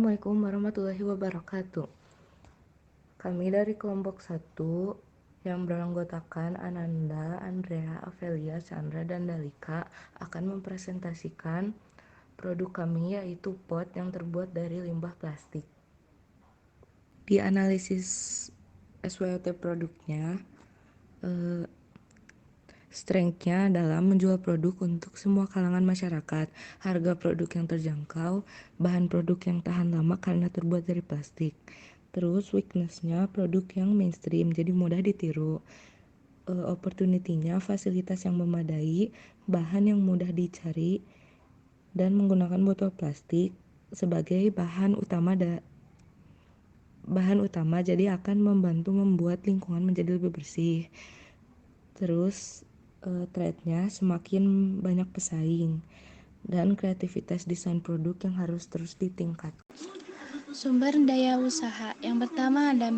Assalamualaikum warahmatullahi wabarakatuh. Kami dari kelompok 1 yang beranggotakan Ananda, Andrea, Avelia, Chandra, dan Dalika akan mempresentasikan produk kami, yaitu pot yang terbuat dari limbah plastik. Di analisis SWOT produknya, strength-nya adalah menjual produk untuk semua kalangan masyarakat, harga produk yang terjangkau, bahan produk yang tahan lama karena terbuat dari plastik. Terus weakness-nya produk yang mainstream, jadi mudah ditiru. Opportunity-nya fasilitas yang memadai, bahan yang mudah dicari, dan menggunakan botol plastik sebagai bahan utama, jadi akan membantu membuat lingkungan menjadi lebih bersih. Terus threat-nya semakin banyak pesaing dan kreativitas desain produk yang harus terus ditingkatkan. Sumber daya usaha. Yang pertama ada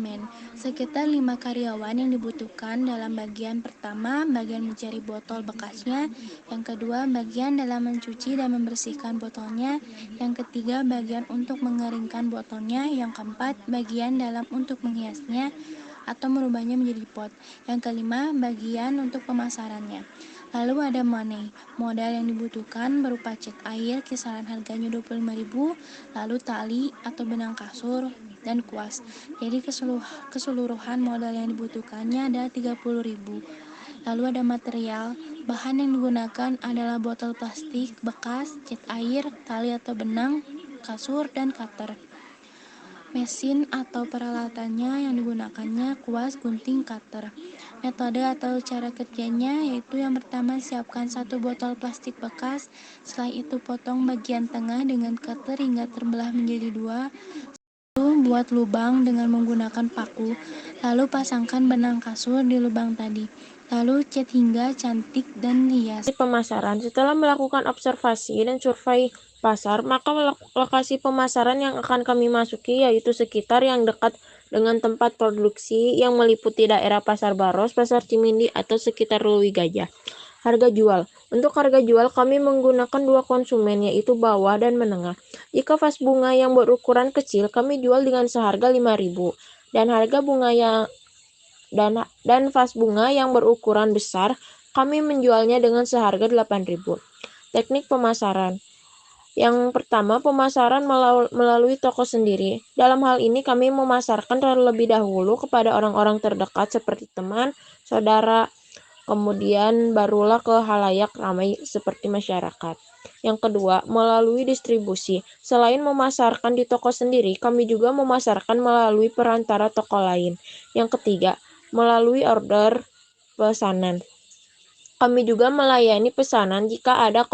sekitar 5 karyawan yang dibutuhkan dalam bagian pertama, bagian mencari botol bekasnya. Yang kedua, bagian dalam mencuci dan membersihkan botolnya. Yang ketiga, bagian untuk mengeringkan botolnya. Yang keempat, bagian dalam untuk menghiasnya atau merubahnya menjadi pot. Yang kelima, bagian untuk pemasarannya. Lalu ada money. Modal yang dibutuhkan berupa cat air, kisaran harganya 25.000, lalu tali atau benang kasur, dan kuas. Jadi keseluruhan modal yang dibutuhkannya ada 30.000. Lalu ada material. Bahan yang digunakan adalah botol plastik bekas, cat air, tali atau benang, kasur, dan cutter. Mesin atau peralatannya yang digunakannya kuas, gunting, cutter. Metode atau cara kerjanya yaitu yang pertama, siapkan 1 botol plastik bekas. Setelah itu potong bagian tengah dengan cutter hingga terbelah menjadi 2. Lalu buat lubang dengan menggunakan paku. Lalu pasangkan benang kasur di lubang tadi. Lalu cat hingga cantik dan hias. Pemasaran. Setelah melakukan observasi dan survei pasar, maka lokasi pemasaran yang akan kami masuki yaitu sekitar yang dekat dengan tempat produksi yang meliputi daerah Pasar Baros, Pasar Cimindi, atau sekitar Lewi Gajah. Harga jual. Untuk harga jual kami menggunakan 2 konsumen, yaitu bawah dan menengah. Jika vas bunga yang berukuran kecil kami jual dengan seharga 5.000, dan harga bunga yang dan vas bunga yang berukuran besar kami menjualnya dengan seharga 8.000. Teknik pemasaran. Yang pertama, pemasaran melalui toko sendiri. Dalam hal ini kami memasarkan terlebih dahulu kepada orang-orang terdekat seperti teman, saudara, kemudian barulah ke halayak ramai seperti masyarakat. Yang kedua, melalui distribusi. Selain memasarkan di toko sendiri, kami juga memasarkan melalui perantara toko lain. Yang ketiga, melalui order pesanan. Kami juga melayani pesanan jika ada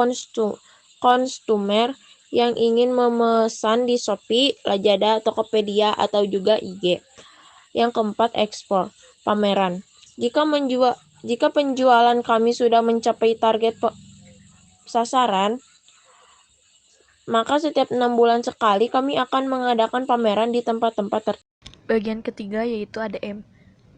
konsumer yang ingin memesan di Shopee, Lazada, Tokopedia, atau juga IG. Yang keempat, ekspor, pameran. Jika penjualan kami sudah mencapai target sasaran, maka setiap 6 bulan sekali kami akan mengadakan pameran di tempat-tempat tertentu. Bagian ketiga yaitu ADM.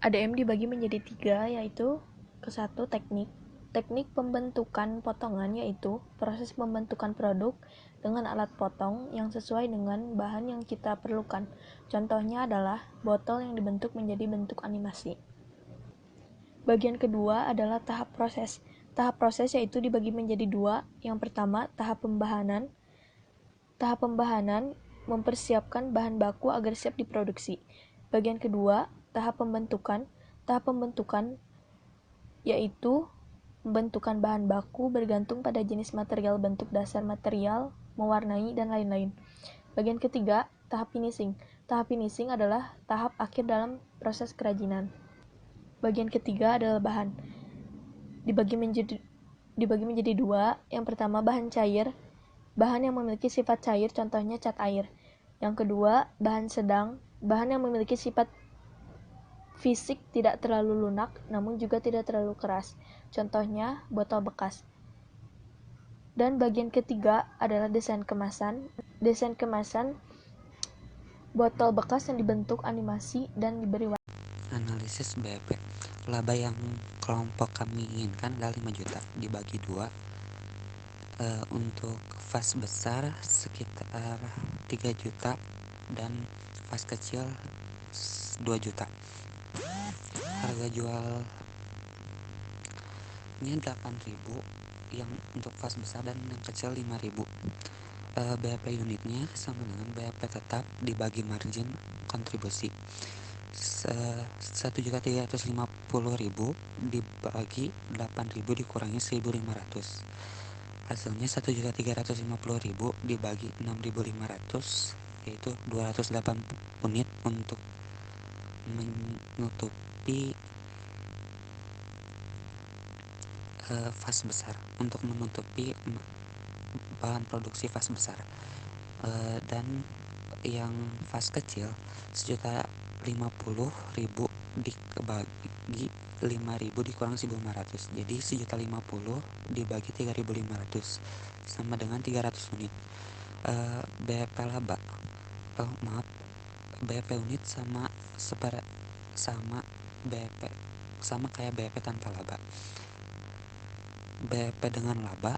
ADM dibagi menjadi 3, yaitu ke-1 teknik. Teknik pembentukan potongan yaitu proses pembentukan produk dengan alat potong yang sesuai dengan bahan yang kita perlukan. Contohnya adalah botol yang dibentuk menjadi bentuk animasi. Bagian kedua adalah tahap proses. Tahap proses yaitu dibagi menjadi 2. Yang pertama, tahap pembahanan. Tahap pembahanan mempersiapkan bahan baku agar siap diproduksi. Bagian kedua, tahap pembentukan. Tahap pembentukan yaitu pembentukan bahan baku bergantung pada jenis material, bentuk dasar material, mewarnai, dan lain-lain. Bagian ketiga, tahap finishing. Tahap finishing adalah tahap akhir dalam proses kerajinan. Bagian ketiga adalah bahan. Dibagi menjadi 2. Yang pertama, bahan cair. Bahan yang memiliki sifat cair, contohnya cat air. Yang kedua, bahan sedang. Bahan yang memiliki sifat fisik, tidak terlalu lunak, namun juga tidak terlalu keras. Contohnya, botol bekas. Dan bagian ketiga adalah desain kemasan. Desain kemasan botol bekas yang dibentuk animasi dan diberi warna. Analisis BEP. Laba yang kelompok kami inginkan adalah 5 juta dibagi 2. Untuk vas besar sekitar 3 juta dan fast kecil 2 juta. Harga jualnya 8.000 yang untuk fast besar dan yang kecil 5.000. BAP unitnya sama dengan BAP tetap dibagi margin kontribusi. 1.350.000 dibagi 8.000 dikurangi 1.500, hasilnya 1.350.000 dibagi 6.500, yaitu 208 unit untuk menutupi fast besar, untuk menutupi bahan produksi fast besar. Dan yang fast kecil 1.050.000 dibagi 5.000 dikurang 1.500, jadi 1.050.000 dibagi 3.500 sama dengan 300 unit. BAP laba BAP unit sama BAP sama kayak BAP tanpa laba. BAP dengan laba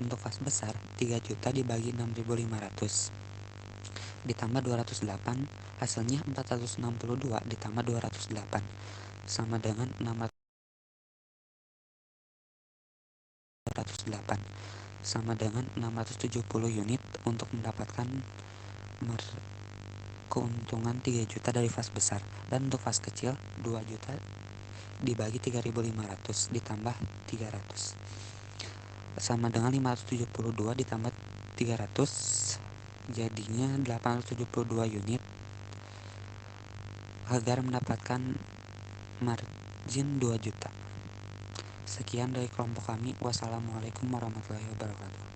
untuk fast besar 3 juta dibagi 6.500 ditambah 208, hasilnya 462 ditambah 208 sama dengan 608 sama dengan 670 unit untuk mendapatkan keuntungan 3 juta dari fast besar. Dan untuk fast kecil 2 juta dibagi 3.500 ditambah 300 sama dengan 572 ditambah 300, jadinya 872 unit agar mendapatkan margin 2 juta. Sekian dari kelompok kami. Wassalamualaikum warahmatullahi wabarakatuh.